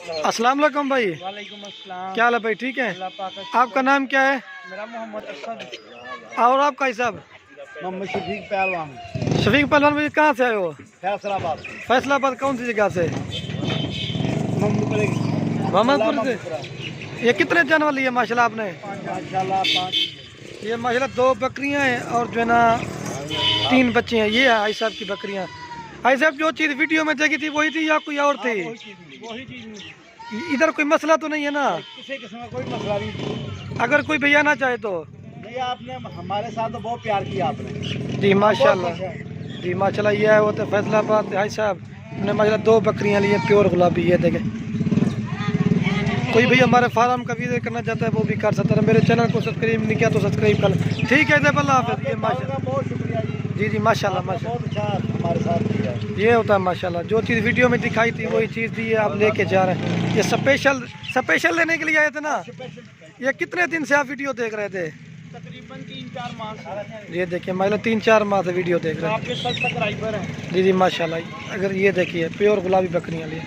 अस्सलाम वालेकुम भाई। वालेकुम अस्सलाम। क्या हाल है भाई, ठीक है? अल्लाह पाक का आपका नाम क्या है? मेरा मोहम्मद असद। और आपका हिसाब? मोहम्मद शफीक पहलवान, शफीक पहलवान भाई, कहाँ से आए हो? फैसलाबाद। फैसलाबाद कौन सी जगह से? मोहम्मदपुर से। ये कितने जन वाली है माशाल्लाह आपने? माशाल्लाह 5। ये माशाल्लाह 2 बकरियां हैं और जो है ना 3 बच्चे हैं। ये है भाई साहब की बकरियां। भाई साहब जो चीज़ वीडियो में देखी थी वही थी या कोई और थी? वही चीज इधर कोई मसला तो नहीं है ना? किसी किस्म का कोई मसला नहीं। अगर कोई भैया ना चाहे तो? नहीं, आपने हमारे साथ तो बहुत प्यार किया आपने। जी माशाल्लाह। बहुत खुश हैं। जी माशाल्लाह। ये है वो तो फैसलाबाद भाई साहब ने माशाल्लाह 2 बकरियां ली हैं प्योर गुलाबी। ये देखें, कोई भी हमारे फार्म का विजिट करना चाहता है वो भी कर सकता है। मेरे चैनल को सब्सक्राइब नहीं किया तो सब्सक्राइब कर लें। ठीक है जब अल्लाह हाफ़िज़। ये माशाल्लाह। बहुत शुक्रिया जी। जी माशाल्लाह आपने माशाल्लाह। बहुत अच्छा हमारे साथ किया। ये होता है माशाल्लाह। जो चीज़ वीडियो में दिखाई थी वही चीज़ दी है, आप लेके जा रहे हैं। ये स्पेशल लेने के लिए आए थे ना? ये कितने दिन से आप वीडियो देख रहे थे? तकरीबन 3-4 माह। ये देखिए मतलब 3-4 माह से वीडियो देख रहे हैं। आपके सब्सक्राइबर हैं। जी जी माशाल्लाह। अगर ये देखिए प्योर गुलाबी बकरियाँ लिए